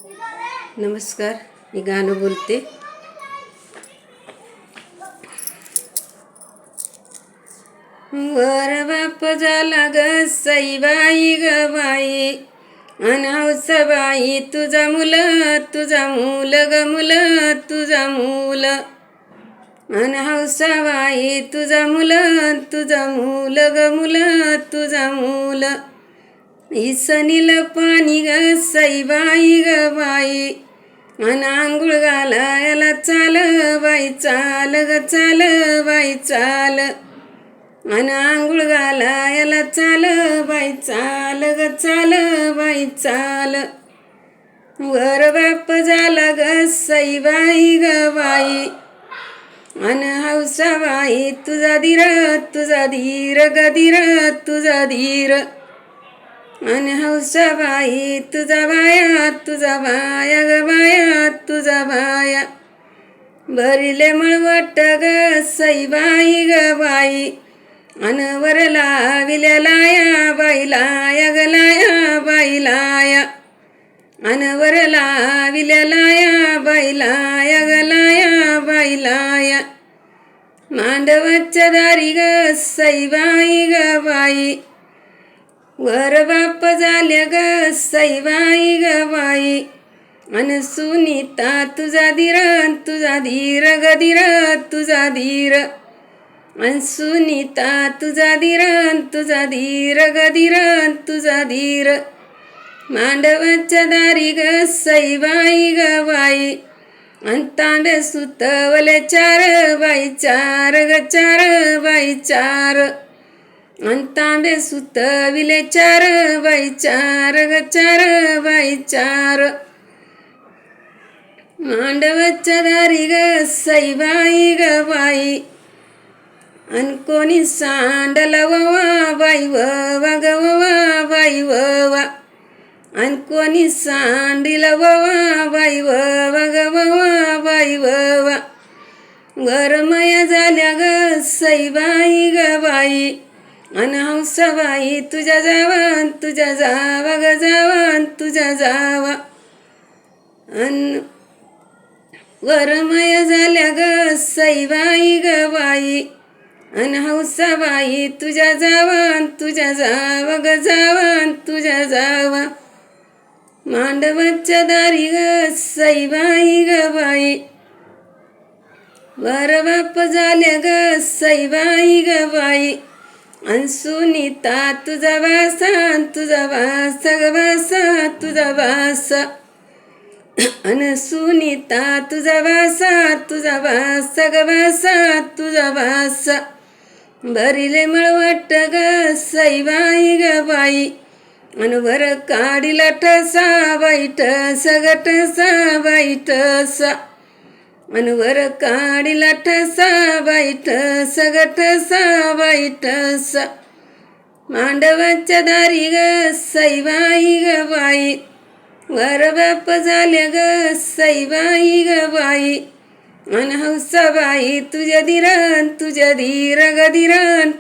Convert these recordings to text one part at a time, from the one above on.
नमस्कार, मी गाणं बोलते. वर बाप झाला ग सईबाई ग बाई, अनावस बाई तुझा मुल ग मुल तुझा मूल, अनावस बाई तुझा मुल ग मुल तुझा मूल. इसनील पाणी ग सईबाई ग बाई, अन आंघोळ घालायला चाल बाई चाल ग चाल बाई चाल, अन आंघोळ घालायला चाल बाई चाल ग चाल बाई चाल. वर बाप झाला ग सईबाई ग बाई, अन हौसा बाई तुझा धीर ग धीर तुझा धीर, अन हौसा बाई तुझा बाया ग बाया तुझा बाया. भरिले मळवट ग सईबाई ग बाई, अन वर लाविल्या लाया बाई लाया ग लाया बाई लाया, अन वर लाविल्या लाया बाई लाया ग लाया बाई लाया. मांडवाच्या दारी ग सईबाई ग बाई, वर बाप झाल्या ग सईबाई ग बाई, अन सुनीता तुझा धीर ग धीर तुझा धीर, अन सुनीता तुझा धीर ग धीर तुझा धीर. मांडवाच्या दारी ग सईबाई ग बाई, अन तांड सुतवले चार बाई चार ग चार बाई चार, अन तांबे सुतविले चार बाई चार ग चार बाई चार. मांडवाच्या दारी ग सईबाई ग बाई, अन कोणी सांडला ववा बाई ववा ग ववा बाई ववा, अन कोणी सांडिला ववा बाई ववा ग ववा बाई ववा. वरमय झाल्या ग सईबाई ग बाई, अन हौसा बाई तुझ्या जावा ग जावा तुझ्या जावा. अन वरमय झाल्या ग सईबाई ग बाई, अन हौसा बाई तुझ्या जावा ग जावा तुझ्या जावा. मांडवाच्या दारी ग सईबाई ग बाई, वर बाप झाल्या ग सईबाई ग बाई, अन सुनीता तुझा वासा ग वासा तुझा वासा, अन सुनीता तुझा वासा ग वासा तुझा वासा. भरिले मळवट ग सईबाई ग बाई, अन वर काढीला ठसा बाई ठसा ग ठसा बाई ठसा, अन वर काढीला ठसा बाई ठसा ग ठसा बाई ठसा. मांडवाच्या दारी ग सईबाई ग बाई, वर बाप झाल्या ग सईबाई ग बाई, अन हौसा बाई तुझ्या धीर ग धीर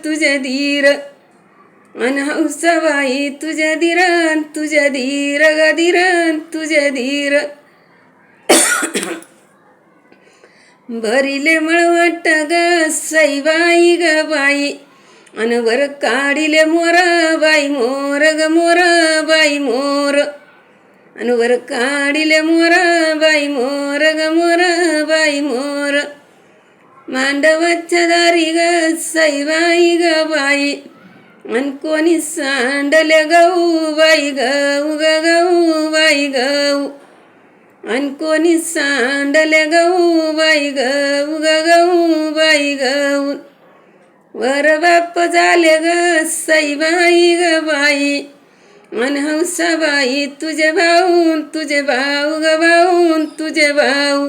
तुझ्या धीर, अन हौसा बाई तुझ्या धीर ग धीर तुझ्या धीर. भरिले मळवट ग सईबाई ग बाई, अन वर काढिले मोर बाई मोर ग मोर बाई मोर, अन वर काढिले मोर बाई मोर ग मोर बाई मोर. मांडवाच्या दारी ग सईबाई ग बाई, अन कोणी सांडले गहू बाई गहू ग गहू बाई गहू, अन कोणी सांडले गहू बाई गहू ग गहू बाई गहू. वर बाप झाले ग सईबाई ग बाई, अन हौसा बाई तुझे भाऊ ग भाऊ तुझे भाऊ,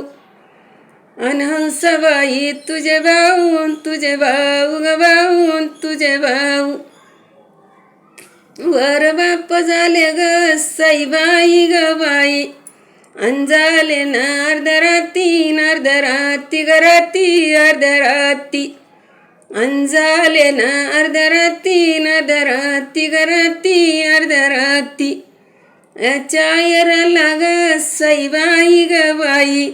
अन हौसा बाई तुझे भाऊ ग भाऊ तुझे भाऊ. वर बाप झाले ग सईबाई ग बाई, अन झाले ना अर्धराती ग राती अर्धराती, अन झाले ना अर्धराती ग राती अर्धराती. याच्या आयराला ग सईबाई ग बाई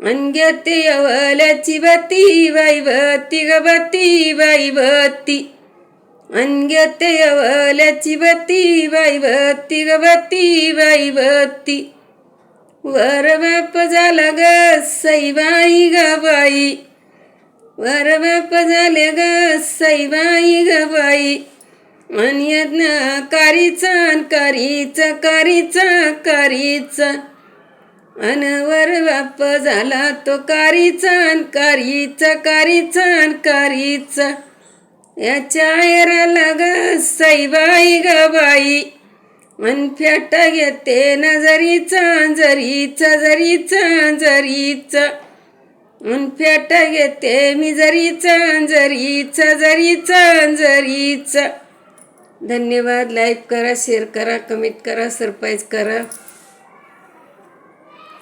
अन घेते अवल्याची बत्ती बाई बत्ती ग बत्ती बाई बत्ती अन घेते अवल्याची बत्ती बाई बत्ती ग बत्ती बाई बत्ती वर बाप झाला ग सईबाई ग बाई वर बाप झाले ग सईबाई ग बाई अन यज्ञ कारीचा कारीचा कारीचा कारीचा अन वर बाप झाला तो कारीचा कारीचा कारीचा कारीचा याच्या आयराला ग सईबाई ग बाई अन फेटा घेते नजरीचा जरीचा जरीचा जरीचा अन फेटा घेते मी जरीचा जरीचा जरीचा जरीचा. धन्यवाद. लाईक करा, शेअर करा, कमेंट करा, सरप्राईज करा.